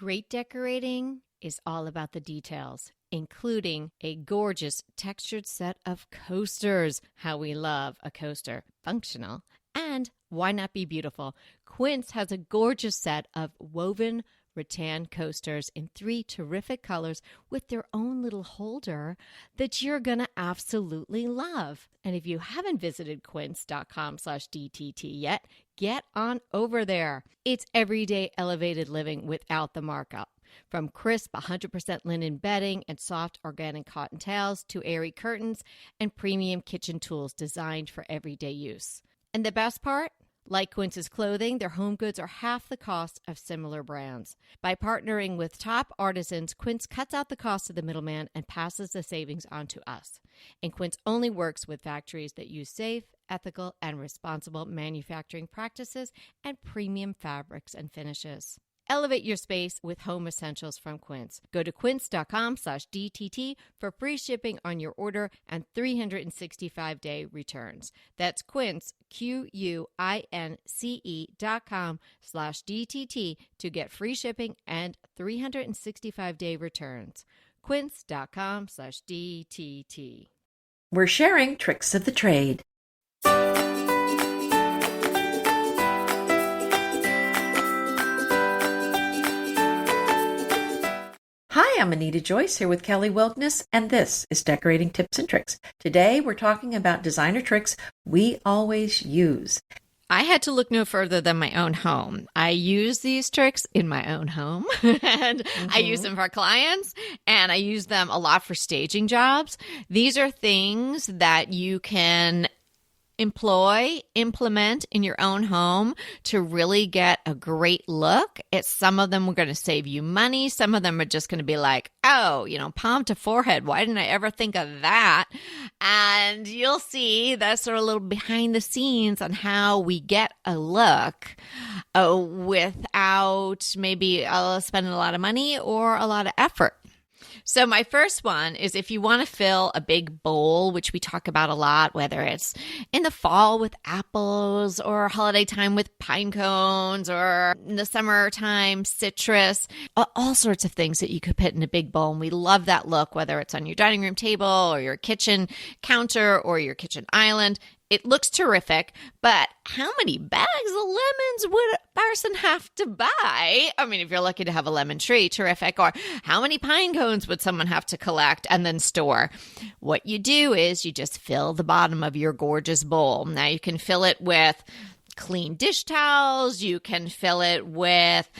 Great decorating is all about the details, including a gorgeous textured set of coasters. How we love a coaster. Functional. And why not be beautiful? Quince has a gorgeous set of woven rattan coasters in 3 terrific colors with their own little holder that you're going to absolutely love. And if you haven't visited quince.com/DTT yet, get on over there. It's everyday elevated living without the markup. From crisp 100% linen bedding and soft organic cotton towels to airy curtains and premium kitchen tools designed for everyday use. And the best part? Like Quince's clothing, their home goods are half the cost of similar brands. By partnering with top artisans, Quince cuts out the cost of the middleman and passes the savings on to us. And Quince only works with factories that use safe, ethical, and responsible manufacturing practices and premium fabrics and finishes. Elevate your space with home essentials from Quince. Go to quince.com/DTT for free shipping on your order and 365-day returns. That's Quince, QUINCE.com/DTT to get free shipping and 365-day returns. Quince.com/DTT. We're sharing tricks of the trade. Hi, I'm Anita Joyce here with Kelly Wilkness, and this is Decorating Tips and Tricks. Today, we're talking about designer tricks we always use. I had to look no further than my own home. I use these tricks in my own home, and I use them for clients, and I use them a lot for staging jobs. These are things that you can implement in your own home to really get a great look. Some of them are going to save you money. Some of them are just going to be like, oh, palm to forehead. Why didn't I ever think of that? And you'll see that's sort of a little behind the scenes on how we get a look without maybe spending a lot of money or a lot of effort. So my first one is if you want to fill a big bowl, which we talk about a lot, whether it's in the fall with apples or holiday time with pine cones or in the summertime citrus, all sorts of things that you could put in a big bowl. And we love that look, whether it's on your dining room table or your kitchen counter or your kitchen island. It looks terrific, but how many bags of lemons would a person have to buy? I mean, if you're lucky to have a lemon tree, terrific. Or how many pine cones would someone have to collect and then store? What you do is you just fill the bottom of your gorgeous bowl. Now you can fill it with clean dish towels. You can fill it with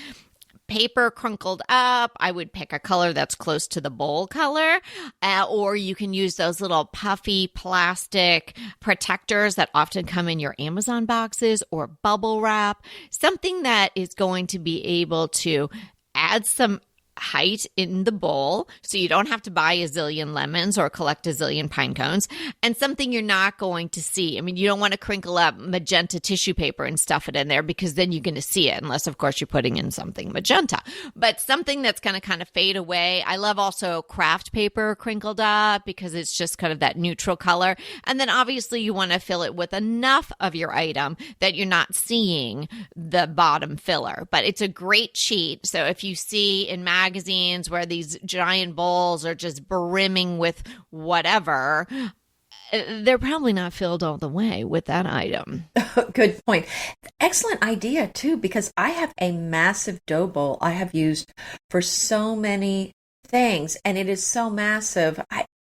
paper crunkled up. I would pick a color that's close to the bowl color, or you can use those little puffy plastic protectors that often come in your Amazon boxes, or bubble wrap, something that is going to be able to add some height in the bowl so you don't have to buy a zillion lemons or collect a zillion pine cones, and something you're not going to see. I mean, you don't want to crinkle up magenta tissue paper and stuff it in there because then you're going to see it, unless of course you're putting in something magenta, but something that's going to kind of fade away. I love also craft paper crinkled up because it's just kind of that neutral color. And then obviously you want to fill it with enough of your item that you're not seeing the bottom filler, but it's a great cheat. So if you see in magazines where these giant bowls are just brimming with whatever, they're probably not filled all the way with that item. Good point. Excellent idea, too, because I have a massive dough bowl I have used for so many things, and it is so massive.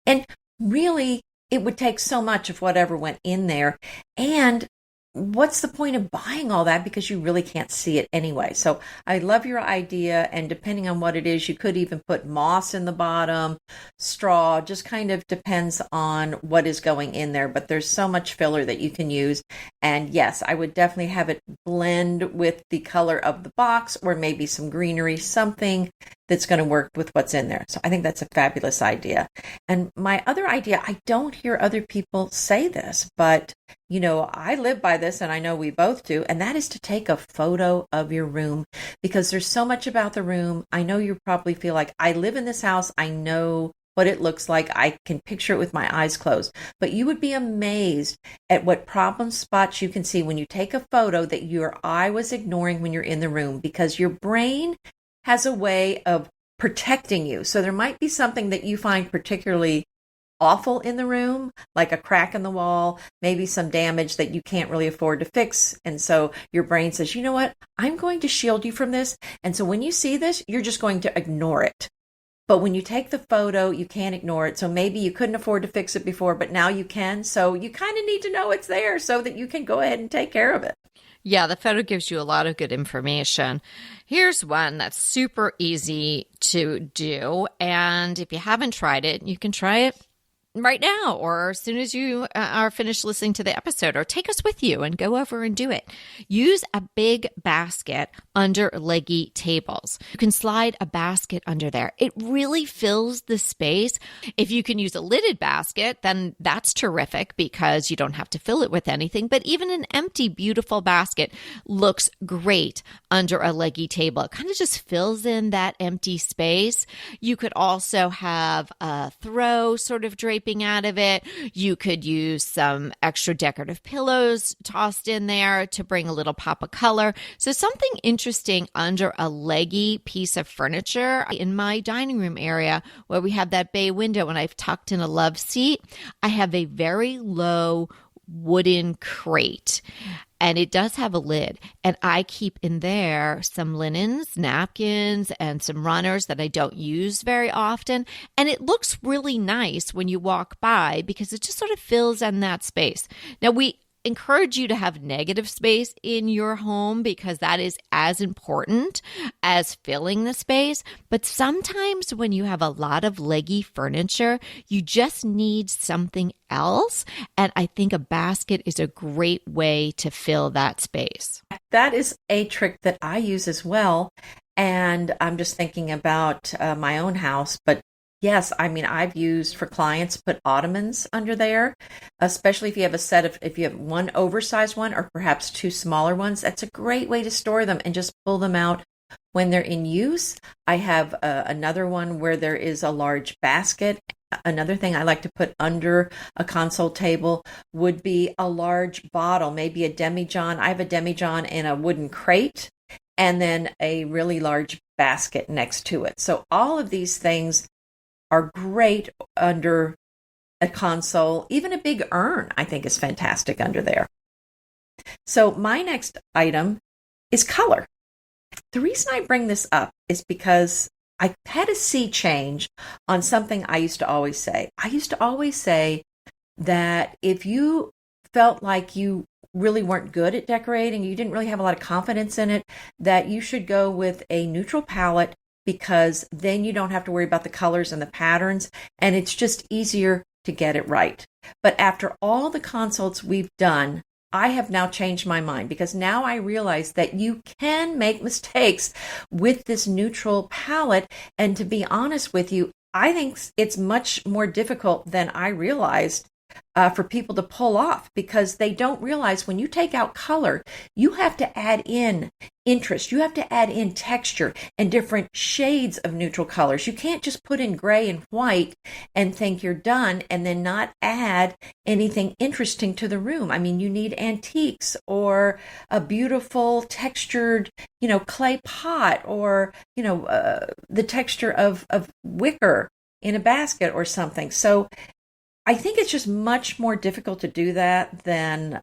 And really, it would take so much of whatever went in there. And what's the point of buying all that because you really can't see it anyway? So I love your idea. And depending on what it is, you could even put moss in the bottom, straw, just kind of depends on what is going in there. But there's so much filler that you can use. And yes, I would definitely have it blend with the color of the box or maybe some greenery, something that's going to work with what's in there. So I think that's a fabulous idea. And my other idea, I don't hear other people say this, but I live by this, and I know we both do, and that is to take a photo of your room, because there's so much about the room. I know you probably feel like, I live in this house, I know what it looks like, I can picture it with my eyes closed, but you would be amazed at what problem spots you can see when you take a photo that your eye was ignoring when you're in the room, because your brain has a way of protecting you. So there might be something that you find particularly awful in the room, like a crack in the wall, maybe some damage that you can't really afford to fix. And so your brain says, you know what? I'm going to shield you from this. And so when you see this, you're just going to ignore it. But when you take the photo, you can't ignore it. So maybe you couldn't afford to fix it before, but now you can. So you kind of need to know it's there so that you can go ahead and take care of it. Yeah, the photo gives you a lot of good information. Here's one that's super easy to do. And if you haven't tried it, you can try it right now or as soon as you are finished listening to the episode, or take us with you and go over and do it. Use a big basket under leggy tables. You can slide a basket under there. It really fills the space. If you can use a lidded basket, then that's terrific because you don't have to fill it with anything. But even an empty, beautiful basket looks great under a leggy table. It kind of just fills in that empty space. You could also have a throw sort of draping out of it. You could use some extra decorative pillows tossed in there to bring a little pop of color. So something interesting under a leggy piece of furniture. In my dining room area where we have that bay window and I've tucked in a love seat, I have a very low wooden crate. And it does have a lid. And I keep in there some linens, napkins, and some runners that I don't use very often. And it looks really nice when you walk by because it just sort of fills in that space. Now, we encourage you to have negative space in your home because that is as important as filling the space. But sometimes when you have a lot of leggy furniture, you just need something else. And I think a basket is a great way to fill that space. That is a trick that I use as well. And I'm just thinking about my own house, but yes, I mean, I've used for clients, put ottomans under there, especially if you have if you have one oversized one or perhaps two smaller ones. That's a great way to store them and just pull them out when they're in use. I have another one where there is a large basket. Another thing I like to put under a console table would be a large bottle, maybe a demijohn. I have a demijohn in a wooden crate and then a really large basket next to it. So all of these things are great under a console. Even a big urn, I think, is fantastic under there. So my next item is color. The reason I bring this up is because I had a sea change on something I used to always say. I used to always say that if you felt like you really weren't good at decorating, you didn't really have a lot of confidence in it, that you should go with a neutral palette because then you don't have to worry about the colors and the patterns, and it's just easier to get it right. But after all the consults we've done, I have now changed my mind because now I realize that you can make mistakes with this neutral palette. And to be honest with you, I think it's much more difficult than I realized for people to pull off because they don't realize when you take out color, you have to add in interest. You have to add in texture and different shades of neutral colors. You can't just put in gray and white and think you're done and then not add anything interesting to the room. I mean, you need antiques or a beautiful textured, clay pot or, the texture of wicker in a basket or something. So I think it's just much more difficult to do that than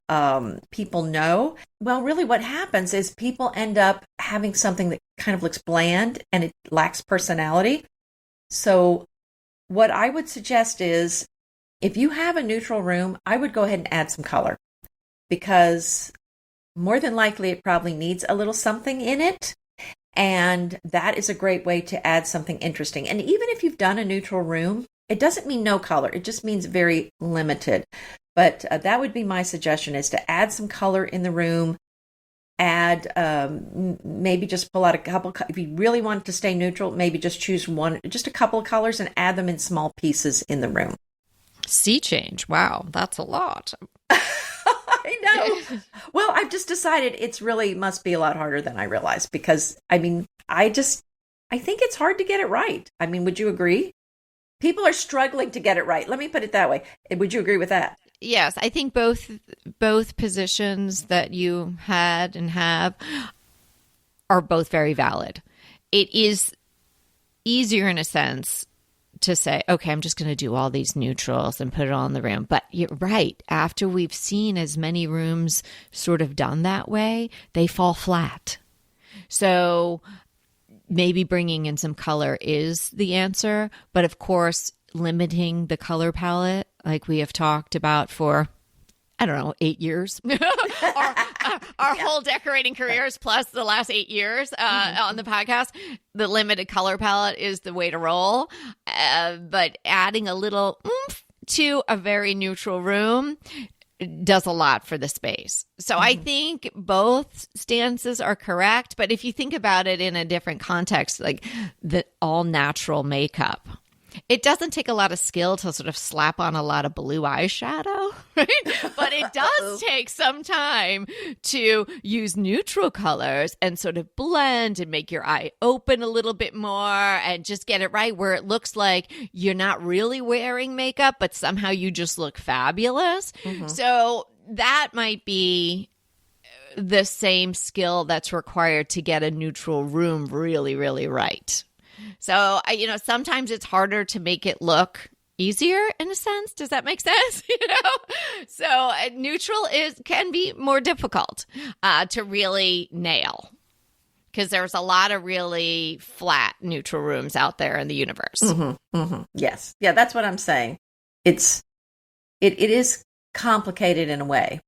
people know. Well, really what happens is people end up having something that kind of looks bland and it lacks personality. So what I would suggest is if you have a neutral room, I would go ahead and add some color because more than likely it probably needs a little something in it. And that is a great way to add something interesting. And even if you've done a neutral room, it doesn't mean no color. It just means very limited. But that would be my suggestion is to add some color in the room. Add, maybe just pull out a couple. If you really want it to stay neutral, maybe just choose just a couple of colors and add them in small pieces in the room. Sea change. Wow, that's a lot. I know. Well, I've just decided it's really must be a lot harder than I realized because, I mean, I think it's hard to get it right. I mean, would you agree? People are struggling to get it right. Let me put it that way. Would you agree with that? Yes, I think both positions that you had and have are both very valid. it is easier in a sense to say, okay, I'm just going to do all these neutrals and put it all in the room. But you're right. After we've seen as many rooms sort of done that way, they fall flat. So maybe bringing in some color is the answer. But of course, limiting the color palette, like we have talked about for, I don't know, 8 years, our whole decorating careers plus the last 8 years on the podcast. The limited color palette is the way to roll. But adding a little oomph to a very neutral room does a lot for the space. So I think both stances are correct. But if you think about it in a different context, like the all natural makeup, it doesn't take a lot of skill to sort of slap on a lot of blue eyeshadow, right? But it does take some time to use neutral colors and sort of blend and make your eye open a little bit more and just get it right where it looks like you're not really wearing makeup, but somehow you just look fabulous. So that might be the same skill that's required to get a neutral room really, really right. So, sometimes it's harder to make it look easier in a sense. Does that make sense? So neutral can be more difficult to really nail because there's a lot of really flat neutral rooms out there in the universe. Yes. Yeah, that's what I'm saying. It is complicated in a way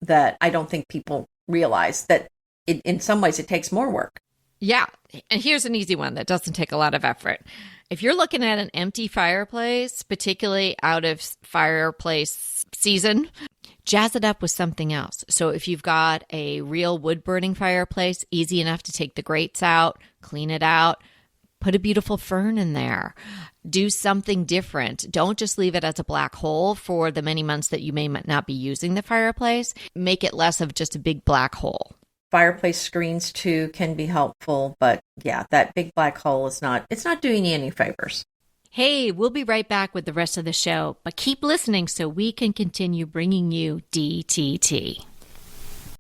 that I don't think people realize that in some ways it takes more work. Yeah. And here's an easy one that doesn't take a lot of effort. If you're looking at an empty fireplace, particularly out of fireplace season, jazz it up with something else. So if you've got a real wood burning fireplace, easy enough to take the grates out, clean it out, put a beautiful fern in there. Do something different. Don't just leave it as a black hole for the many months that you may not be using the fireplace. Make it less of just a big black hole. Fireplace screens too can be helpful, but yeah, that big black hole it's not doing you any favors. Hey, we'll be right back with the rest of the show, but keep listening so we can continue bringing you DTT.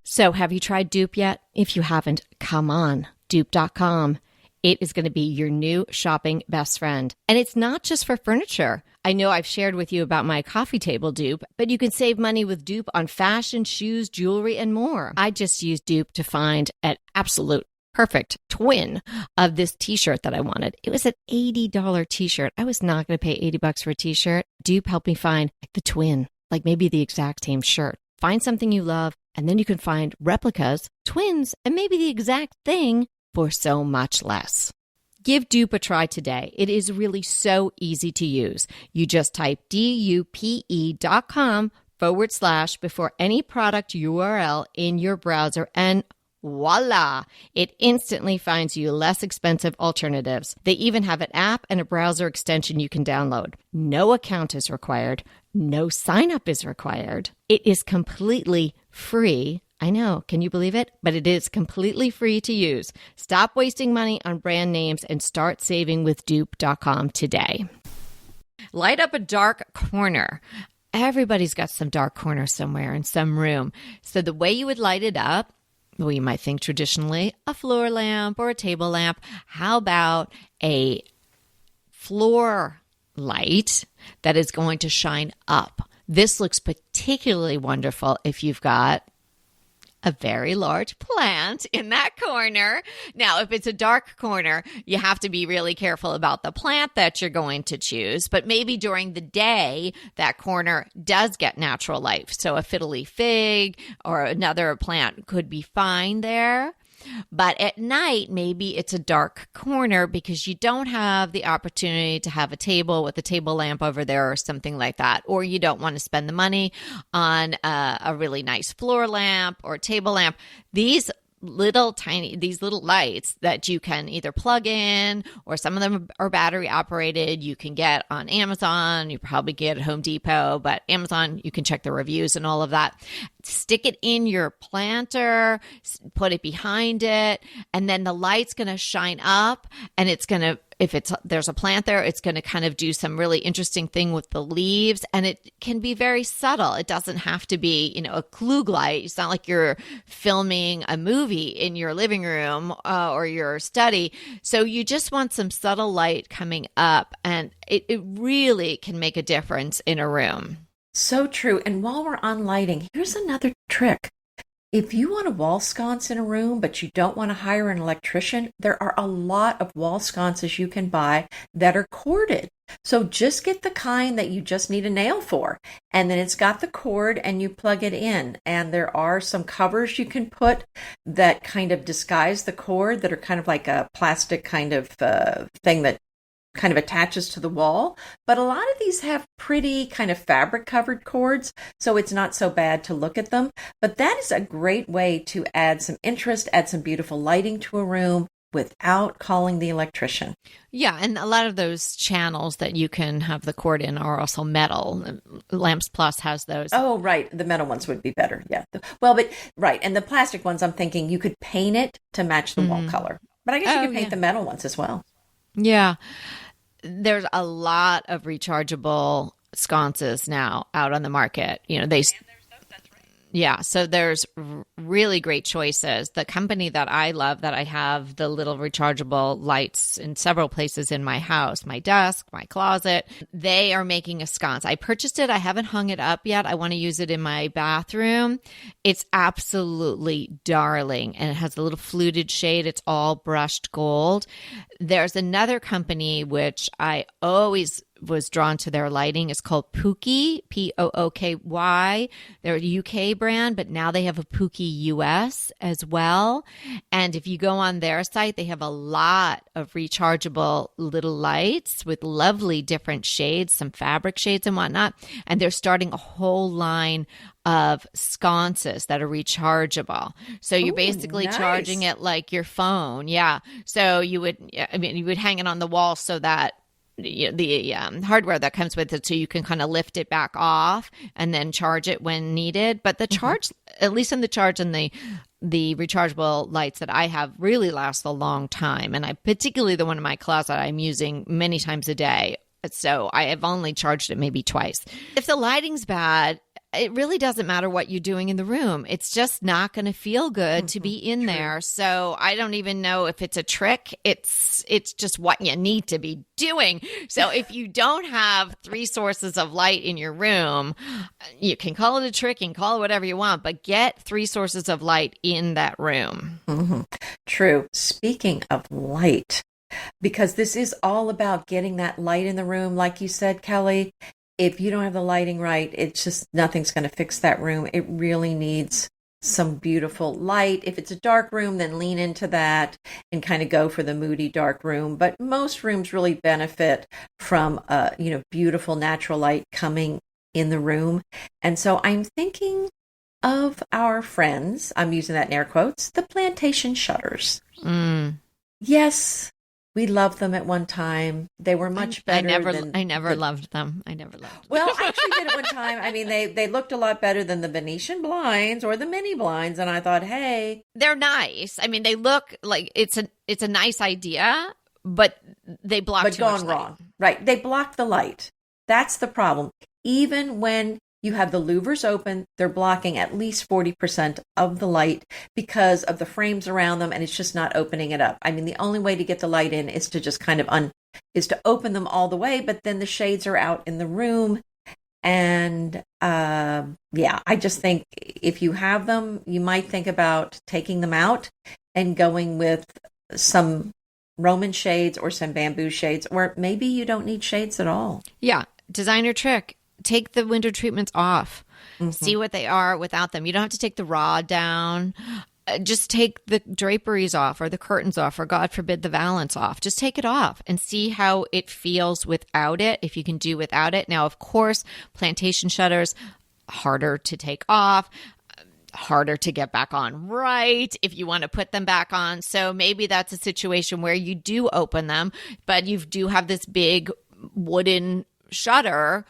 So have you tried Dupe yet? If you haven't, come on, dupe.com. It is going to be your new shopping best friend. And it's not just for furniture. I know I've shared with you about my coffee table dupe, but you can save money with Dupe on fashion, shoes, jewelry, and more. I just used Dupe to find an absolute perfect twin of this t-shirt that I wanted. It was an $80 t-shirt. I was not going to pay $80 for a t-shirt. Dupe helped me find the twin, like maybe the exact same shirt. Find something you love, and then you can find replicas, twins, and maybe the exact thing for so much less. Give Dupe a try today. It is really so easy to use. You just type dupe.com / before any product URL in your browser and voila, it instantly finds you less expensive alternatives. They even have an app and a browser extension you can download. No account is required. No sign up is required. It is completely free. I know, can you believe it? But it is completely free to use. Stop wasting money on brand names and start saving with dupe.com today. Light up a dark corner. Everybody's got some dark corner somewhere in some room. So the way you would light it up, well, you might think traditionally a floor lamp or a table lamp. How about a floor light that is going to shine up? This looks particularly wonderful if you've got a very large plant in that corner. Now, if it's a dark corner, you have to be really careful about the plant that you're going to choose. But maybe during the day, that corner does get natural light. So a fiddly fig or another plant could be fine there. But at night, maybe it's a dark corner because you don't have the opportunity to have a table with a table lamp over there or something like that. Or you don't want to spend the money on a really nice floor lamp or table lamp. These little lights that you can either plug in or some of them are battery operated. You can get on Amazon. You probably get at Home Depot, but Amazon, you can check the reviews and all of that. stick it in your planter, put it behind it, and then the light's going to shine up, and it's going to, if there's a plant there, it's going to kind of do some really interesting thing with the leaves, and it can be very subtle. It doesn't have to be, a Klug light. It's not like you're filming a movie in your living room or your study. So you just want some subtle light coming up, and it really can make a difference in a room. So true. And while we're on lighting, here's another trick. If you want a wall sconce in a room, but you don't want to hire an electrician, there are a lot of wall sconces you can buy that are corded. So just get the kind that you just need a nail for. And then it's got the cord and you plug it in. And there are some covers you can put that kind of disguise the cord that are kind of like a plastic kind of thing that kind of attaches to the wall. But a lot of these have pretty kind of fabric covered cords, so it's not so bad to look at them. But that is a great way to add some interest, add some beautiful lighting to a room without calling the electrician. Yeah, and a lot of those channels that you can have the cord in are also metal. Lamps Plus has those. Oh, right. The metal ones would be better. Yeah. Well, but right. And the plastic ones, I'm thinking you could paint it to match the wall color. But I guess you could paint the metal ones as well. Yeah. There's a lot of rechargeable sconces now out on the market. So there's really great choices. The company that I love, that I have the little rechargeable lights in several places in my house, my desk, my closet, they are making a sconce. I purchased it. I haven't hung it up yet. I want to use it in my bathroom. It's absolutely darling, and it has a little fluted shade. It's all brushed gold. There's another company which I always was drawn to their lighting. It's called Pooky, Pooky. They're a UK brand, but now they have a Pooky US as well. And if you go on their site, they have a lot of rechargeable little lights with lovely different shades, some fabric shades and whatnot. And they're starting a whole line of sconces that are rechargeable. So you're basically charging it like your phone. Yeah. So you would hang it on the wall so that the hardware that comes with it, so you can kind of lift it back off and then charge it when needed. But the charge, at least in the charge and the rechargeable lights that I have, really last a long time. And I particularly the one in my closet I'm using many times a day. So I have only charged it maybe twice. If the lighting's bad, it really doesn't matter what you're doing in the room. It's just not going to feel good to be in there. So I don't even know if it's a trick. It's just what you need to be doing. So if you don't have 3 sources of light in your room, you can call it a trick and call it whatever you want, but get 3 sources of light in that room. True. Speaking of light, because this is all about getting that light in the room, like you said, Kelly. If you don't have the lighting right, it's just nothing's going to fix that room. It really needs some beautiful light. If it's a dark room, then lean into that and kind of go for the moody dark room. But most rooms really benefit from beautiful natural light coming in the room. And so I'm thinking of our friends, I'm using that in air quotes, the plantation shutters. Yes. We loved them at one time. They were much better. I never loved them. Well, I actually did at one time. I mean, they looked a lot better than the Venetian blinds or the mini blinds. And I thought, hey. They're nice. I mean, they look like it's a nice idea, but they block too much light. Wrong. Right. They block the light. That's the problem. Even when you have the louvers open, they're blocking at least 40% of the light because of the frames around them, and it's just not opening it up. I mean, the only way to get the light in is to just kind of is to open them all the way, but then the shades are out in the room. And I just think if you have them, you might think about taking them out and going with some Roman shades or some bamboo shades, or maybe you don't need shades at all. Yeah. Designer trick. Take the window treatments off. See what they are without them. You don't have to take the rod down. Just take the draperies off or the curtains off, or God forbid the valance off. Just take it off and see how it feels without it, if you can do without it. Now, of course, plantation shutters, harder to take off, harder to get back on right if you want to put them back on. So maybe that's a situation where you do open them, but you do have this big wooden shutter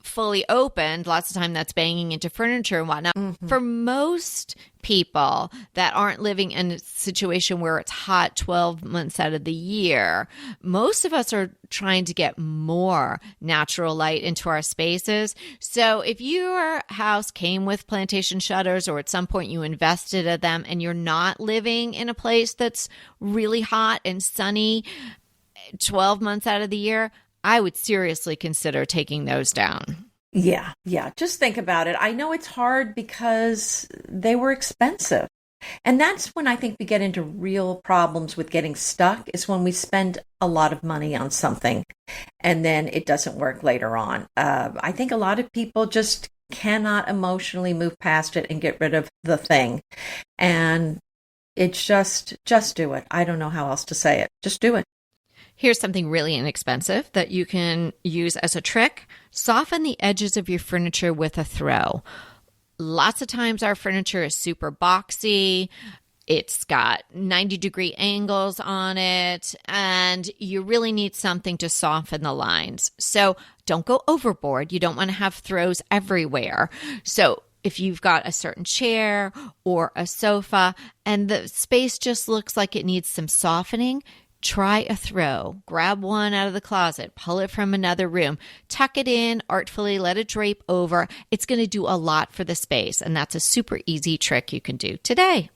fully opened, lots of time that's banging into furniture and whatnot. For most people that aren't living in a situation where it's hot 12 months out of the year, most of us are trying to get more natural light into our spaces. So if your house came with plantation shutters, or at some point you invested in them, and you're not living in a place that's really hot and sunny 12 months out of the year, I would seriously consider taking those down. Yeah. Just think about it. I know it's hard because they were expensive. And that's when I think we get into real problems with getting stuck, is when we spend a lot of money on something and then it doesn't work later on. I think a lot of people just cannot emotionally move past it and get rid of the thing. And it's just do it. I don't know how else to say it. Just do it. Here's something really inexpensive that you can use as a trick. Soften the edges of your furniture with a throw. Lots of times our furniture is super boxy. It's got 90-degree angles on it, and you really need something to soften the lines. So don't go overboard. You don't want to have throws everywhere. So if you've got a certain chair or a sofa and the space just looks like it needs some softening, try a throw. Grab one out of the closet, pull it from another room, tuck it in artfully, let it drape over. It's going to do a lot for the space, and that's a super easy trick you can do today.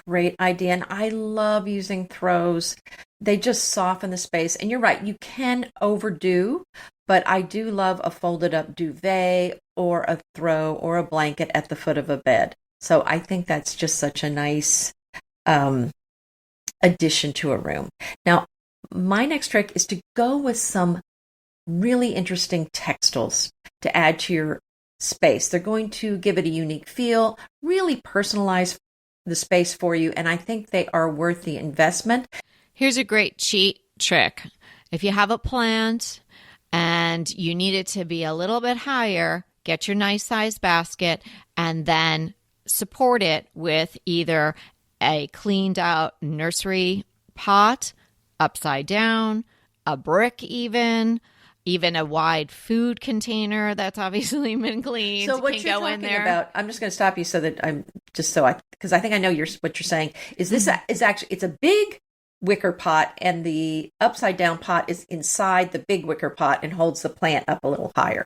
Great idea. And I love using throws. They just soften the space. And you're right, you can overdo, but I do love a folded up duvet or a throw or a blanket at the foot of a bed. So I think that's just such a nice addition to a room. Now, my next trick is to go with some really interesting textiles to add to your space. They're going to give it a unique feel, really personalize the space for you, and I think they are worth the investment. Here's a great cheat trick. If you have a plant and you need it to be a little bit higher, get your nice size basket and then support it with either a cleaned out nursery pot, upside down, a brick even a wide food container that's obviously been cleaned. So what can you're go in talking there. about, I'm just going to stop you so that because I think I know what you're saying, is this is actually, it's a big wicker pot and the upside down pot is inside the big wicker pot and holds the plant up a little higher.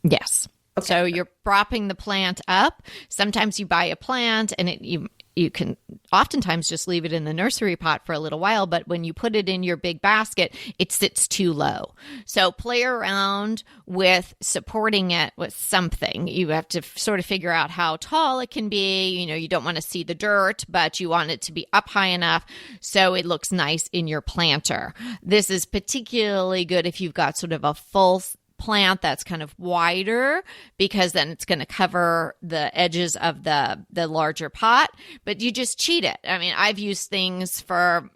Yes. Okay. So you're propping the plant up. Sometimes you buy a plant and you can oftentimes just leave it in the nursery pot for a little while, but when you put it in your big basket, it sits too low. So play around with supporting it with something. You have to sort of figure out how tall it can be. You know, you don't want to see the dirt, but you want it to be up high enough so it looks nice in your planter. This is particularly good if you've got sort of a full plant that's kind of wider, because then it's going to cover the edges of the larger pot, but you just cheat it. I mean, I've used things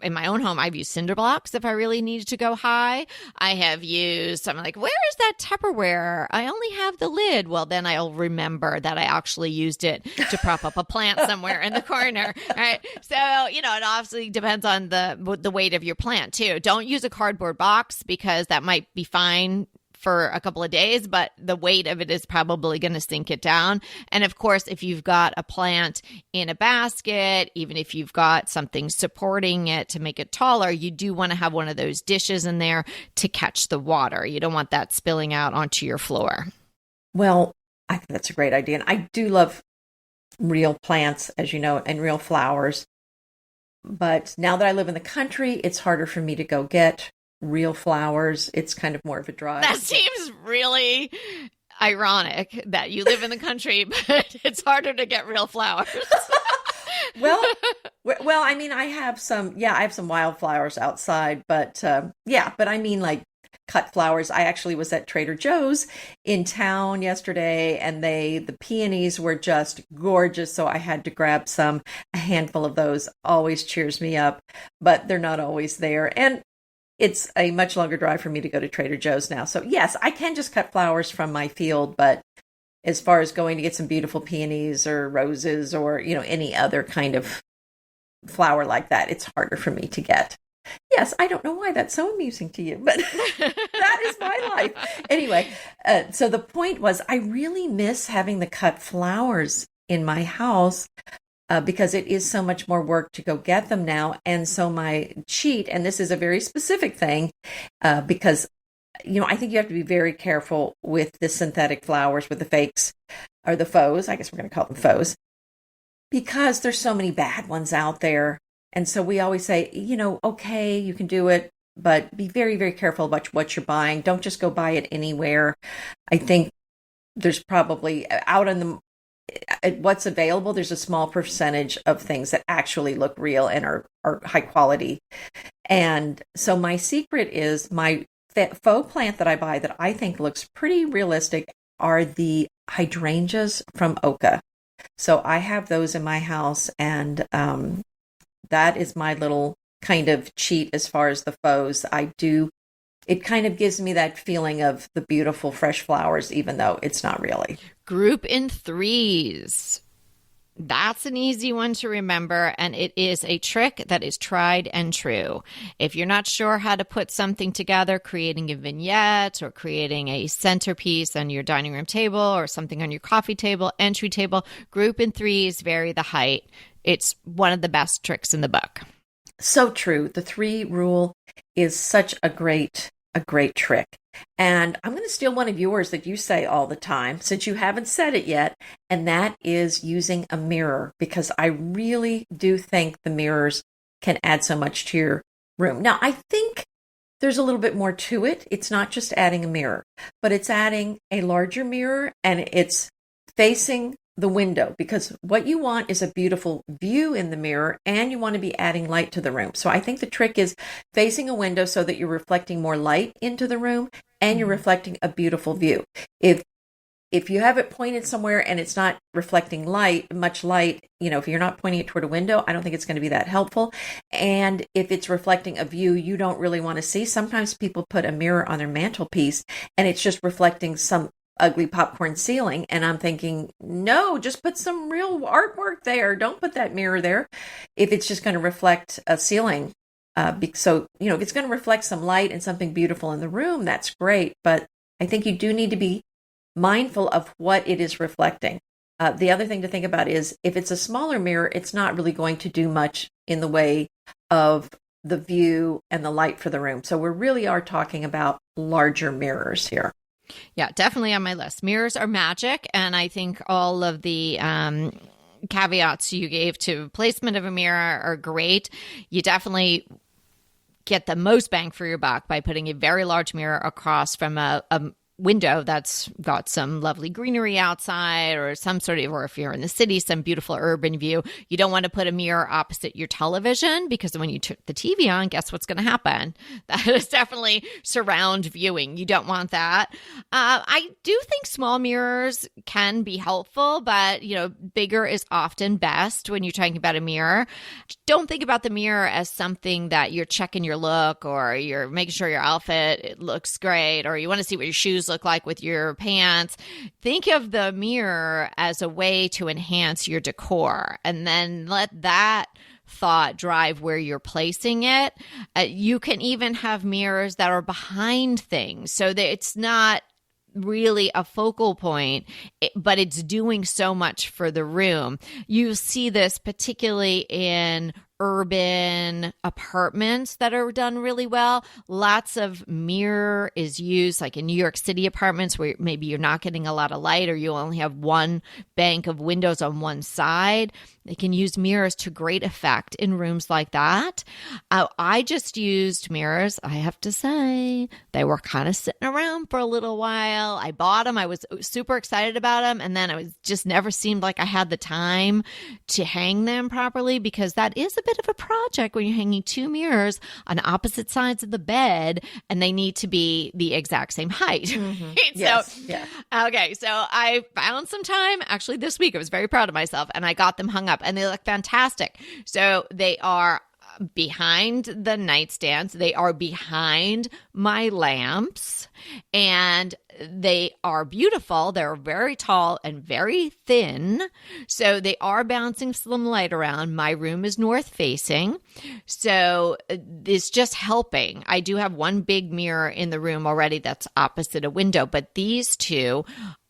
in my own home, I've used cinder blocks if I really needed to go high. I have used something like, where is that Tupperware? I only have the lid. Well, then I'll remember that I actually used it to prop up a plant somewhere in the corner, right? So, it obviously depends on the weight of your plant too. Don't use a cardboard box, because that might be fine for a couple of days, but the weight of it is probably going to sink it down. And of course, if you've got a plant in a basket, even if you've got something supporting it to make it taller, you do want to have one of those dishes in there to catch the water. You don't want that spilling out onto your floor. Well, I think that's a great idea. And I do love real plants, as you know, and real flowers. But now that I live in the country, it's harder for me to go get real flowers. It's kind of more of a drive. That seems really ironic that you live in the country, but it's harder to get real flowers. well, I mean, I have some wildflowers outside, but I mean, like cut flowers. I actually was at Trader Joe's in town yesterday, and the peonies were just gorgeous. So I had to grab a handful of those. Always cheers me up, but they're not always there. And it's a much longer drive for me to go to Trader Joe's now. So yes, I can just cut flowers from my field, but as far as going to get some beautiful peonies or roses or, any other kind of flower like that, it's harder for me to get. Yes, I don't know why that's so amusing to you, but that is my life. Anyway, so the point was I really miss having the cut flowers in my house because it is so much more work to go get them now. And so my cheat, and this is a very specific thing, because I think you have to be very careful with the synthetic flowers, with the fakes or the faux. I guess we're going to call them faux, because there's so many bad ones out there. And so we always say, okay, you can do it, but be very, very careful about what you're buying. Don't just go buy it anywhere. I think there's probably out on what's available, there's a small percentage of things that actually look real and are high quality. And so my secret is my faux plant that I buy that I think looks pretty realistic are the hydrangeas from Oka. So I have those in my house, and that is my little kind of cheat as far as the faux. It kind of gives me that feeling of the beautiful fresh flowers, even though it's not really. Group in threes. That's an easy one to remember, and it is a trick that is tried and true. If you're not sure how to put something together, creating a vignette or creating a centerpiece on your dining room table or something on your coffee table, entry table, group in threes, vary the height. It's one of the best tricks in the book. So true. The 3 rule is such a great trick. And I'm going to steal one of yours that you say all the time, since you haven't said it yet, and that is using a mirror, because I really do think the mirrors can add so much to your room. Now, I think there's a little bit more to it. It's not just adding a mirror, but it's adding a larger mirror, and it's facing the window, because what you want is a beautiful view in the mirror, and you want to be adding light to the room. So I think the trick is facing a window so that you're reflecting more light into the room and you're reflecting a beautiful view. If you have it pointed somewhere and it's not reflecting much light, if you're not pointing it toward a window, I don't think it's going to be that helpful. And if it's reflecting a view you don't really want to see, sometimes people put a mirror on their mantelpiece and it's just reflecting some ugly popcorn ceiling. And I'm thinking, no, just put some real artwork there. Don't put that mirror there if it's just going to reflect a ceiling. So, if it's going to reflect some light and something beautiful in the room, that's great. But I think you do need to be mindful of what it is reflecting. The other thing to think about is if it's a smaller mirror, it's not really going to do much in the way of the view and the light for the room. So we really are talking about larger mirrors here. Yeah, definitely on my list. Mirrors are magic, and I think all of the caveats you gave to placement of a mirror are great. You definitely get the most bang for your buck by putting a very large mirror across from a window that's got some lovely greenery outside or some sort of, or if you're in the city, some beautiful urban view. You don't want to put a mirror opposite your television, because when you turn the TV on, guess what's going to happen? That is definitely surround viewing. You don't want that. I do think small mirrors can be helpful, but bigger is often best when you're talking about a mirror. Don't think about the mirror as something that you're checking your look, or you're making sure your outfit looks great, or you want to see what your shoes look like with your pants. Think of the mirror as a way to enhance your decor, and then let that thought drive where you're placing it. You can even have mirrors that are behind things, so that it's not really a focal point, but it's doing so much for the room. You see this particularly in urban apartments that are done really well. Lots of mirror is used, like in New York City apartments where maybe you're not getting a lot of light, or you only have one bank of windows on one side. They can use mirrors to great effect in rooms like that. I just used mirrors. I have to say, they were kind of sitting around for a little while. I bought them. I was super excited about them. And then I was just never seemed like I had the time to hang them properly, because that is a bit of a project when you're hanging 2 mirrors on opposite sides of the bed and they need to be the exact same height. Mm-hmm. Yes. Okay. So I found some time actually this week. I was very proud of myself, and I got them hung up, and they look fantastic. So they are behind the nightstands. They are behind my lamps, and they are beautiful. They're very tall and very thin, so they are bouncing some light around. My room is north facing, so it's just helping. I do have one big mirror in the room already that's opposite a window, but these two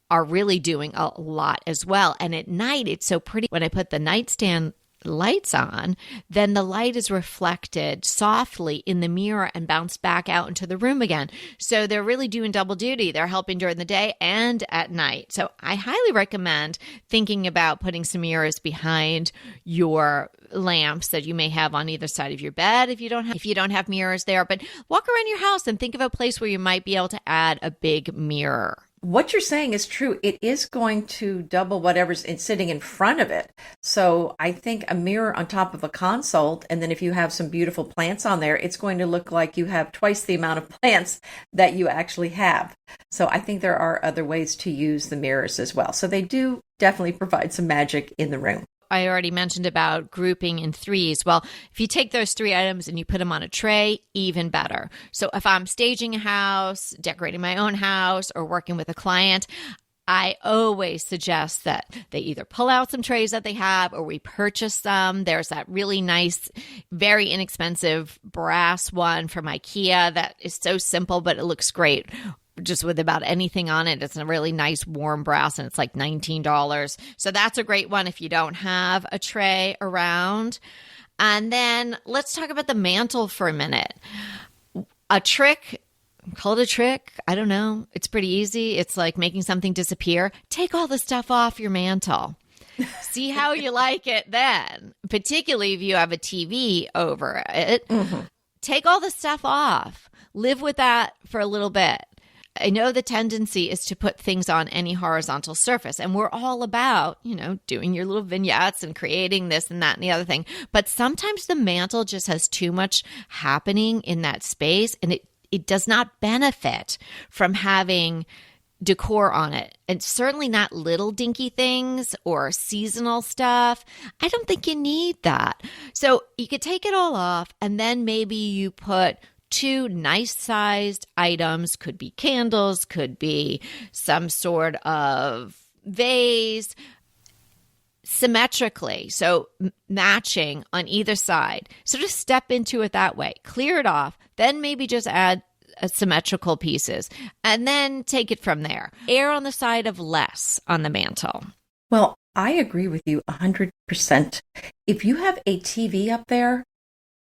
are really doing a lot as well. And at night, it's so pretty. When I put the nightstand lights on, then the light is reflected softly in the mirror and bounced back out into the room again. So they're really doing double duty. They're helping during the day and at night. So I highly recommend thinking about putting some mirrors behind your lamps that you may have on either side of your bed if you don't have mirrors there. But walk around your house and think of a place where you might be able to add a big mirror. What you're saying is true. It is going to double whatever's sitting in front of it. So I think a mirror on top of a console, and then if you have some beautiful plants on there, it's going to look like you have twice the amount of plants that you actually have. So I think there are other ways to use the mirrors as well. So they do definitely provide some magic in the room. I already mentioned about grouping in threes. Well, if you take those 3 items and you put them on a tray, even better. So if I'm staging a house, decorating my own house, or working with a client, I always suggest that they either pull out some trays that they have or we purchase some. There's that really nice, very inexpensive brass one from IKEA that is so simple, but it looks great just with about anything on it. It's a really nice warm brass and it's like $19. So that's a great one if you don't have a tray around. And then let's talk about the mantle for a minute. A trick, call it a trick. I don't know. It's pretty easy. It's like making something disappear. Take all the stuff off your mantle. See how you like it then, particularly if you have a TV over it. Mm-hmm. Take all the stuff off. Live with that for a little bit. I know the tendency is to put things on any horizontal surface, and we're all about, doing your little vignettes and creating this and that and the other thing. But sometimes the mantle just has too much happening in that space, and it does not benefit from having decor on it. And certainly not little dinky things or seasonal stuff. I don't think you need that. So you could take it all off, and then maybe you put 2 nice sized items, could be candles, could be some sort of vase, symmetrically. So matching on either side. So just step into it that way, clear it off, then maybe just add symmetrical pieces and then take it from there. Err on the side of less on the mantle. Well, I agree with you 100%. If you have a TV up there,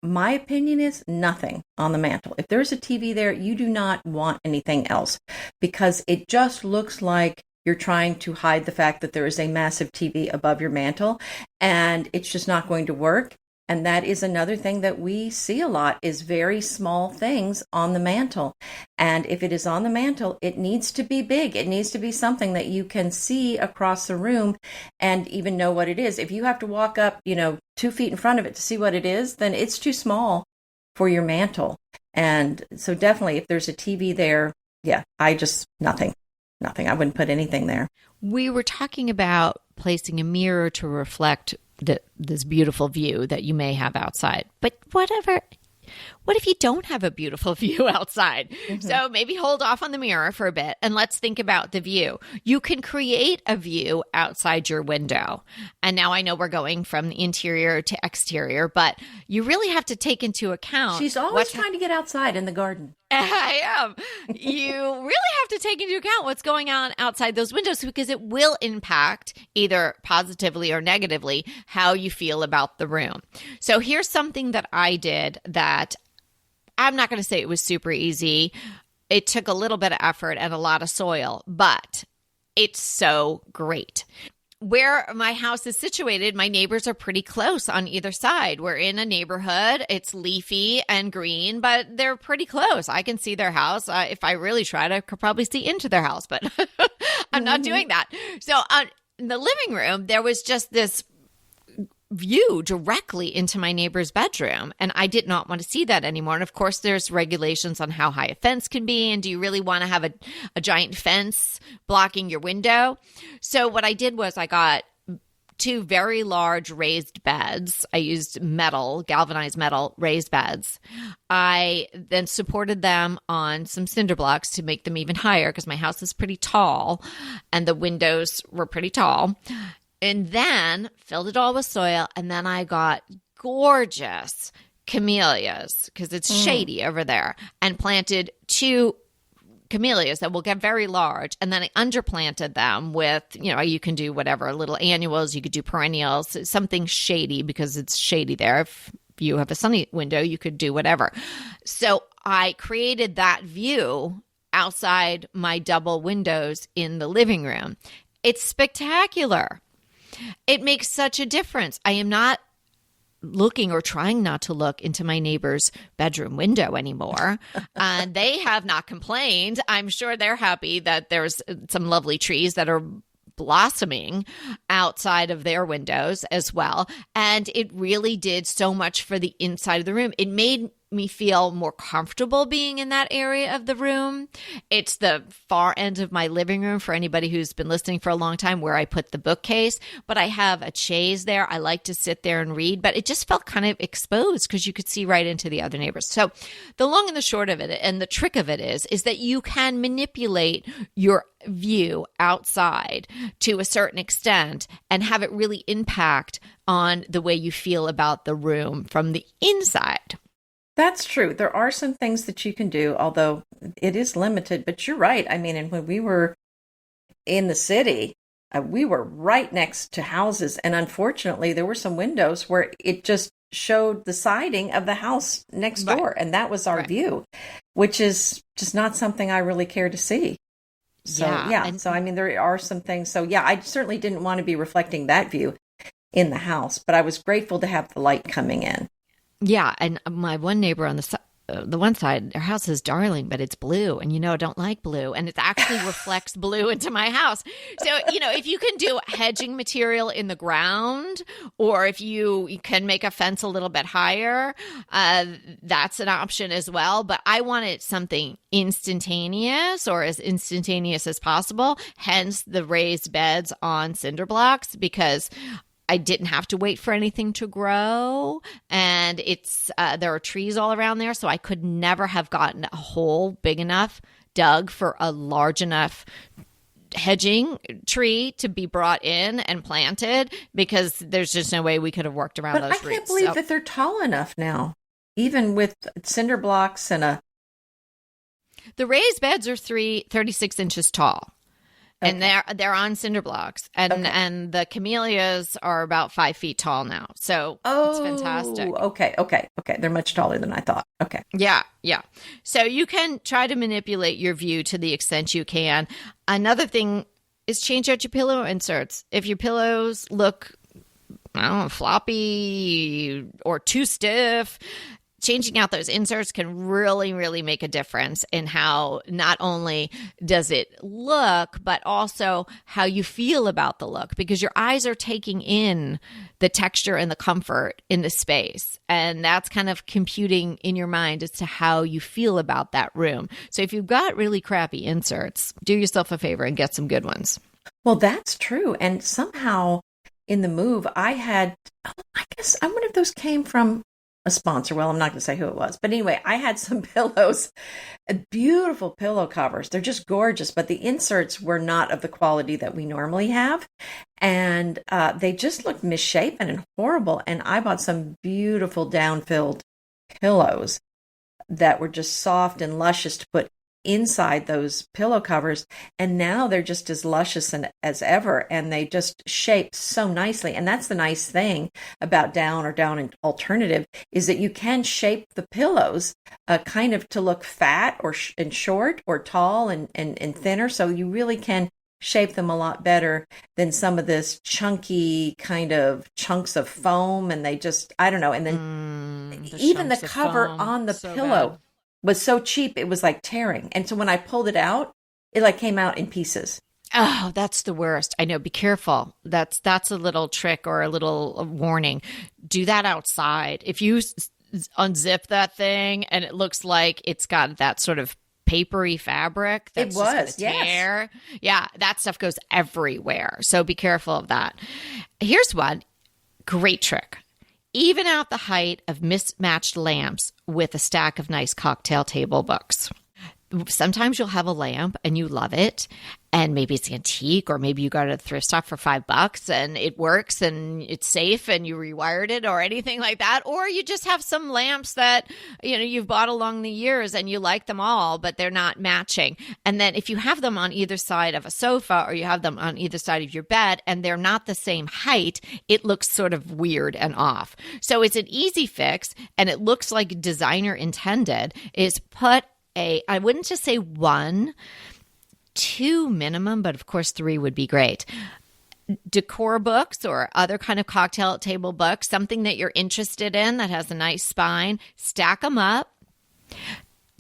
my opinion is nothing on the mantle. If there's a TV there, you do not want anything else because it just looks like you're trying to hide the fact that there is a massive TV above your mantle, and it's just not going to work. And that is another thing that we see a lot is very small things on the mantle. And if it is on the mantle, it needs to be big. It needs to be something that you can see across the room and even know what it is. If you have to walk up, 2 feet in front of it to see what it is, then it's too small for your mantle. And so definitely if there's a TV there, nothing. I wouldn't put anything there. We were talking about placing a mirror to reflect this beautiful view that you may have outside. But what if you don't have a beautiful view outside? Mm-hmm. So maybe hold off on the mirror for a bit and let's think about the view. You can create a view outside your window. And now I know we're going from the interior to exterior, but you really have to take into account. She's always trying to get outside in the garden. I am. You really have to take into account what's going on outside those windows because it will impact either positively or negatively how you feel about the room. So here's something that I did that I'm not going to say it was super easy. It took a little bit of effort and a lot of soil, but it's so great. Where my house is situated, my neighbors are pretty close on either side. We're in a neighborhood. It's leafy and green, but they're pretty close. I can see their house. If I really tried, I could probably see into their house, but I'm not doing that. So in the living room, there was just this view directly into my neighbor's bedroom, and I did not want to see that anymore. And of course, there's regulations on how high a fence can be, and do you really want to have a giant fence blocking your window? So what I did was I got two very large raised beds. I used metal, galvanized metal raised beds. I then supported them on some cinder blocks to make them even higher because my house is pretty tall and the windows were pretty tall. And then filled it all with soil. And then I got gorgeous camellias because it's shady over there, and planted two camellias that will get very large. And then I underplanted them with, you can do whatever, little annuals, you could do perennials, something shady because it's shady there. If you have a sunny window, you could do whatever. So I created that view outside my double windows in the living room. It's spectacular. It makes such a difference. I am not looking or trying not to look into my neighbor's bedroom window anymore. They have not complained. I'm sure they're happy that there's some lovely trees that are blossoming outside of their windows as well. And it really did so much for the inside of the room. It made me feel more comfortable being in that area of the room. It's the far end of my living room for anybody who's been listening for a long time, where I put the bookcase, but I have a chaise there. I like to sit there and read, but it just felt kind of exposed because you could see right into the other neighbors. So the long and the short of it, and the trick of it is that you can manipulate your view outside to a certain extent and have it really impact on the way you feel about the room from the inside. That's true. There are some things that you can do, although it is limited, but you're right. I mean, and when we were in the city, we were right next to houses. And unfortunately, there were some windows where it just showed the siding of the house next door. And that was our view, which is just not something I really care to see. So, so, I mean, there are some things. So, I certainly didn't want to be reflecting that view in the house, but I was grateful to have the light coming in. Yeah, and my one neighbor on the one side, their house is darling, but it's blue, and I don't like blue, and it actually reflects blue into my house. So, if you can do hedging material in the ground, or if you can make a fence a little bit higher, that's an option as well. But I wanted something instantaneous, or as instantaneous as possible, hence the raised beds on cinder blocks, because I didn't have to wait for anything to grow, and there are trees all around there, so I could never have gotten a hole big enough dug for a large enough hedging tree to be brought in and planted, because there's just no way we could have worked around those roots. But I can't believe that they're tall enough now, even with cinder blocks and The raised beds are 36 inches tall. And they're on cinder blocks, and the camellias are about 5 feet tall now. So it's fantastic. Okay. They're much taller than I thought. Okay. Yeah. So you can try to manipulate your view to the extent you can. Another thing is change out your pillow inserts. If your pillows look, floppy or too stiff, changing out those inserts can really, really make a difference in how not only does it look, but also how you feel about the look, because your eyes are taking in the texture and the comfort in the space. And that's kind of computing in your mind as to how you feel about that room. So if you've got really crappy inserts, do yourself a favor and get some good ones. Well, that's true. And somehow in the move, I wonder if those came from a sponsor. Well, I'm not going to say who it was, but anyway, I had some pillows, beautiful pillow covers. They're just gorgeous, but the inserts were not of the quality that we normally have. And they just looked misshapen and horrible. And I bought some beautiful down-filled pillows that were just soft and luscious to put inside those pillow covers, and now they're just as luscious as ever, and they just shape so nicely. And that's the nice thing about down or down alternative, is that you can shape the pillows kind of to look fat or and short, or tall and thinner, so you really can shape them a lot better than some of this chunky kind of chunks of foam, and they just, I don't know. And then even the cover on the pillow was so cheap, it was like tearing. And so when I pulled it out, it like came out in pieces. Oh, that's the worst. I know. Be careful. That's a little trick or a little warning. Do that outside. If you unzip that thing and it looks like it's got that sort of papery fabric that's just was, gonna yes. tear. Yeah, that stuff goes everywhere. So be careful of that. Here's one great trick. Even out the height of mismatched lamps with a stack of nice cocktail table books. Sometimes you'll have a lamp and you love it, and maybe it's antique, or maybe you go to the thrift shop for $5 and it works and it's safe and you rewired it or anything like that. Or you just have some lamps that, you've bought along the years and you like them all, but they're not matching. And then if you have them on either side of a sofa, or you have them on either side of your bed and they're not the same height, it looks sort of weird and off. So it's an easy fix, and it looks like designer intended, is put I wouldn't just say 1, 2 minimum, but of course 3 would be great. Decor books or other kind of cocktail table books, something that you're interested in that has a nice spine, stack them up,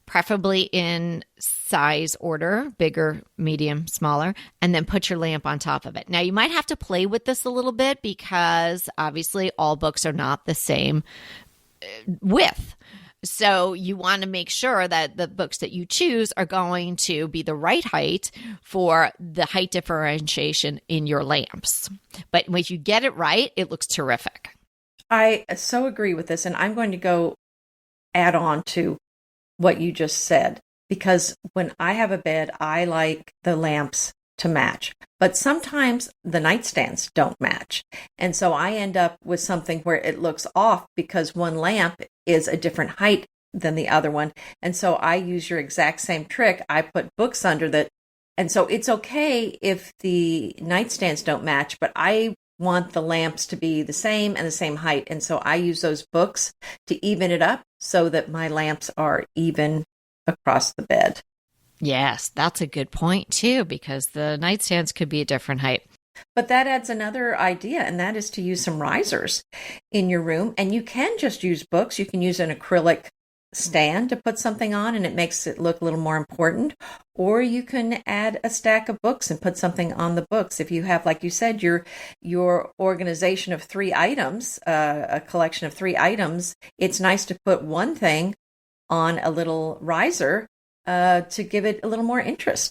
preferably in size order, bigger, medium, smaller, and then put your lamp on top of it. Now, you might have to play with this a little bit because obviously all books are not the same width. So you want to make sure that the books that you choose are going to be the right height for the height differentiation in your lamps. But when you get it right, it looks terrific. I so agree with this, and I'm going to go add on to what you just said, because when I have a bed, I like the lamps to match, but sometimes the nightstands don't match. And so I end up with something where it looks off because one lamp is a different height than the other one. And so I use your exact same trick. I put books under that. And so it's okay if the nightstands don't match, but I want the lamps to be the same and the same height. And so I use those books to even it up so that my lamps are even across the bed. Yes, that's a good point too, because the nightstands could be a different height. But that adds another idea, and that is to use some risers in your room. And you can just use books. You can use an acrylic stand to put something on, and it makes it look a little more important. Or you can add a stack of books and put something on the books. If you have, like you said, your organization of 3 items, a collection of 3 items, it's nice to put one thing on a little riser to give it a little more interest.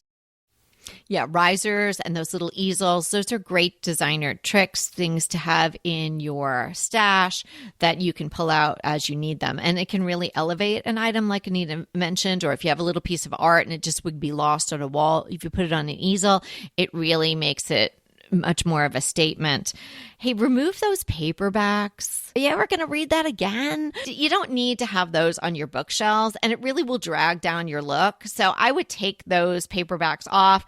Yeah, risers and those little easels, those are great designer tricks, things to have in your stash that you can pull out as you need them. And it can really elevate an item like Anita mentioned, or if you have a little piece of art and it just would be lost on a wall, if you put it on an easel, it really makes it much more of a statement. Hey, remove those paperbacks. Are you ever going to read that again? You don't need to have those on your bookshelves, and it really will drag down your look. So I would take those paperbacks off.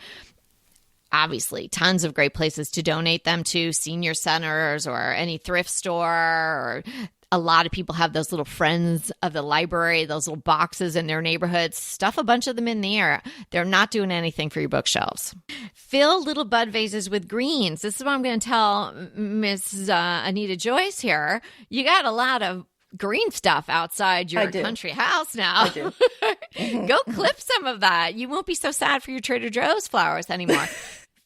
Obviously, tons of great places to donate them to, senior centers or any thrift store, or a lot of people have those little friends of the library, those little boxes in their neighborhoods. Stuff a bunch of them in there. They're not doing anything for your bookshelves. Fill little bud vases with greens. This is what I'm going to tell Miss Anita Joyce here. You got a lot of green stuff outside your country house now. I do. Go clip some of that. You won't be so sad for your Trader Joe's flowers anymore.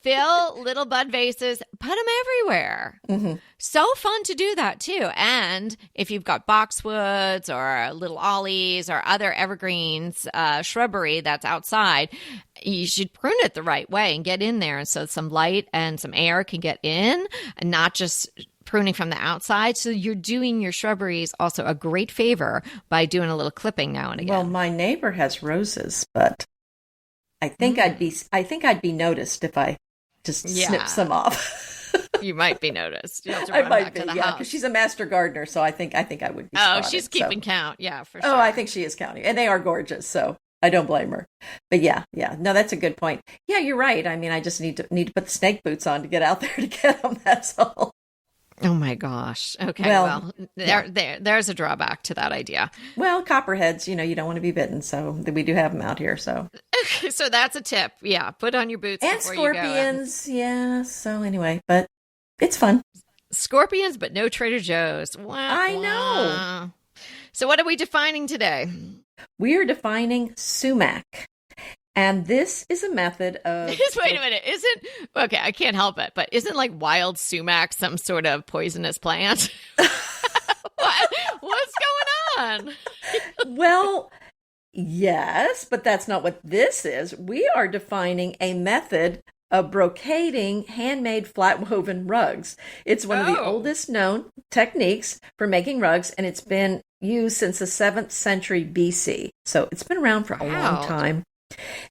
Fill little bud vases, put them everywhere. Mm-hmm. So fun to do that too. And if you've got boxwoods or little ollies or other evergreens, shrubbery that's outside, you should prune it the right way and get in there. And so some light and some air can get in, and not just pruning from the outside. So you're doing your shrubberies also a great favor by doing a little clipping now and again. Well, my neighbor has roses, but I think I'd be noticed if I just snip some off. You might be noticed. You have to I run might back be, to the yeah, house. because she's a master gardener, so I think I would be. Oh, spotted, she's keeping count. Yeah, for sure. Oh, I think she is counting, and they are gorgeous, so I don't blame her. But yeah, no, that's a good point. Yeah, you're right. I mean, I just need to put the snake boots on to get out there to get them. That's all. Oh my gosh. Okay. Well, there's a drawback to that idea. Well, copperheads, you don't want to be bitten, so we do have them out here. So, so that's a tip. Yeah, put on your boots and before scorpions. You go. Yeah. So anyway, but it's fun. Scorpions, but no Trader Joe's. Wow. I know. So what are we defining today? We're defining sumac. And this is a method of... Wait a minute. Okay, I can't help it, but isn't like wild sumac some sort of poisonous plant? What's going on? Well, Yes, but that's not what this is. We are defining a method of brocading handmade flat woven rugs. It's one of the Oh, oldest known techniques for making rugs, and it's been used since the 7th century BC. So it's been around for a long wow. time.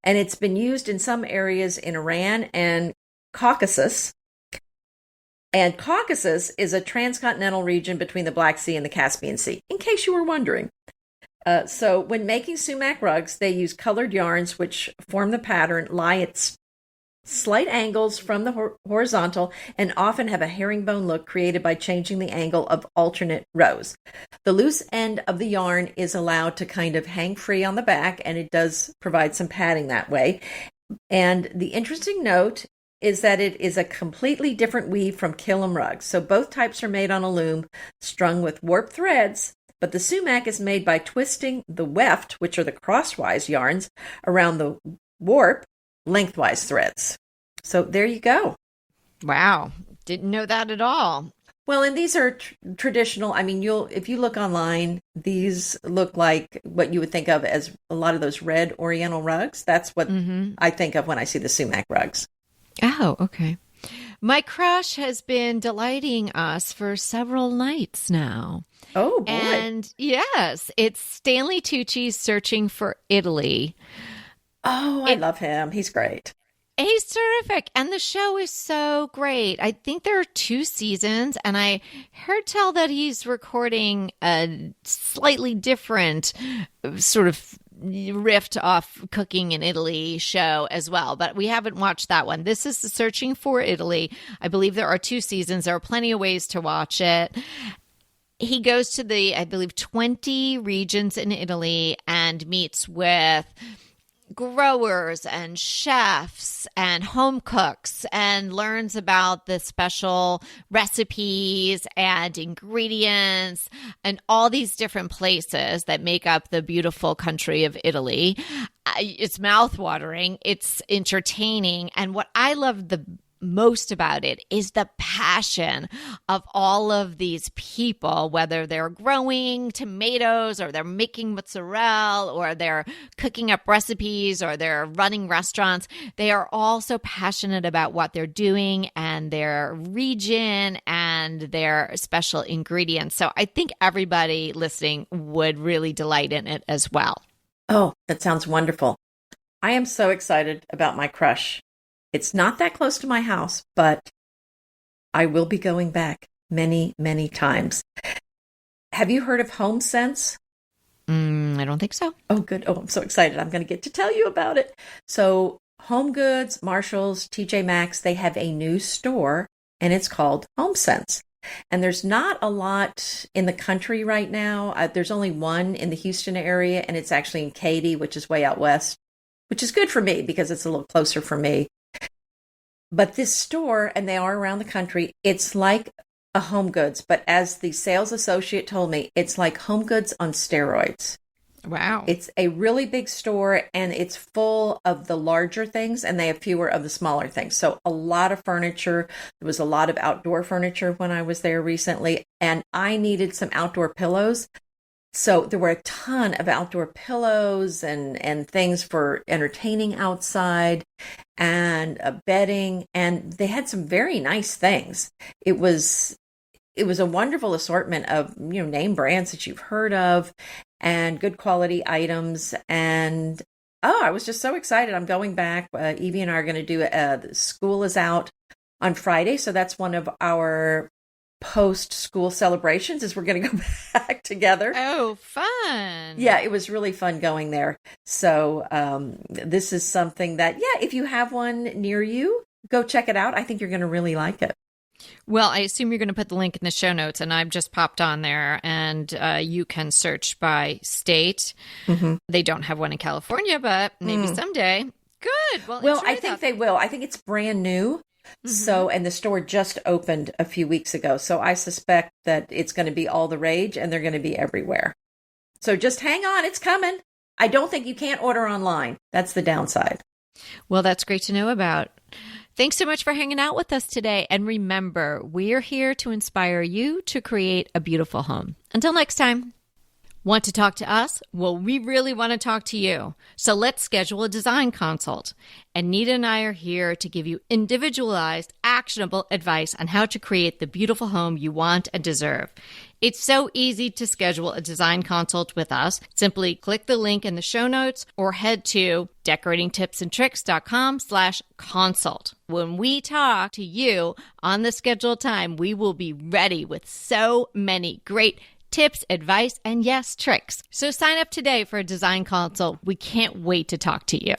And it's been used in some areas in Iran and Caucasus. And Caucasus is a transcontinental region between the Black Sea and the Caspian Sea, in case you were wondering. So when making sumac rugs, they use colored yarns which form the pattern, lie at slight angles from the horizontal, and often have a herringbone look created by changing the angle of alternate rows. The loose end of the yarn is allowed to kind of hang free on the back, and it does provide some padding that way. And the interesting note is that it is a completely different weave from killam rugs. So both types are made on a loom, strung with warp threads, but the sumac is made by twisting the weft, which are the crosswise yarns, around the warp lengthwise threads. So there you go. Wow. Didn't know that at all. Well, and these are traditional. I mean, if you look online, these look like what you would think of as a lot of those red Oriental rugs. That's what I think of when I see the sumac rugs. Oh, okay. My crush has been delighting us for several nights now. Oh, boy. And yes, it's Stanley Tucci's Searching for Italy. Oh, I love him. He's great. He's terrific. And the show is so great. I think there are 2 seasons, and I heard tell that he's recording a slightly different sort of riffed off Cooking in Italy show as well, but we haven't watched that one. This is the Searching for Italy. I believe there are 2 seasons. There are plenty of ways to watch it. He goes to the, I believe, 20 regions in Italy and meets with growers and chefs and home cooks and learns about the special recipes and ingredients and all these different places that make up the beautiful country of Italy. It's mouthwatering, it's entertaining, and what I love the most about it is the passion of all of these people, whether they're growing tomatoes or they're making mozzarella or they're cooking up recipes or they're running restaurants. They are all so passionate about what they're doing and their region and their special ingredients. So I think everybody listening would really delight in it as well. Oh, that sounds wonderful. I am so excited about my crush. It's not that close to my house, but I will be going back many, many times. Have you heard of HomeSense? I don't think so. Oh, good. Oh, I'm so excited. I'm going to get to tell you about it. So Home Goods, Marshalls, TJ Maxx, they have a new store, and it's called HomeSense. And there's not a lot in the country right now. There's only one in the Houston area, and it's actually in Katy, which is way out west, which is good for me because it's a little closer for me. But this store, and they are around the country, it's like a Home Goods. But as the sales associate told me, it's like Home Goods on steroids. Wow. It's a really big store, and it's full of the larger things, and they have fewer of the smaller things. So a lot of furniture. There was a lot of outdoor furniture when I was there recently, and I needed some outdoor pillows. So there were a ton of outdoor pillows and things for entertaining outside and bedding. And they had some very nice things. It was a wonderful assortment of, name brands that you've heard of and good quality items. And, I was just so excited. I'm going back. Evie and I are going to do it. School is out on Friday. So that's one of our post-school celebrations is we're going to go back together. Oh, fun. Yeah, it was really fun going there. So this is something that, if you have one near you, go check it out. I think you're going to really like it. Well, I assume you're going to put the link in the show notes, and I've just popped on there, and you can search by state. Mm-hmm. They don't have one in California, but maybe someday. Good. Well, I think they will. I think it's brand new. Mm-hmm. So, and the store just opened a few weeks ago. So I suspect that it's going to be all the rage and they're going to be everywhere. So just hang on. It's coming. I don't think you can't order online. That's the downside. Well, that's great to know about. Thanks so much for hanging out with us today. And remember, we're here to inspire you to create a beautiful home. Until next time. Want to talk to us? Well, we really want to talk to you. So let's schedule a design consult. Anita and I are here to give you individualized, actionable advice on how to create the beautiful home you want and deserve. It's so easy to schedule a design consult with us. Simply click the link in the show notes or head to decoratingtipsandtricks.com/consult. When we talk to you on the scheduled time, we will be ready with so many great tips, advice, and yes, tricks. So sign up today for a design consult. We can't wait to talk to you.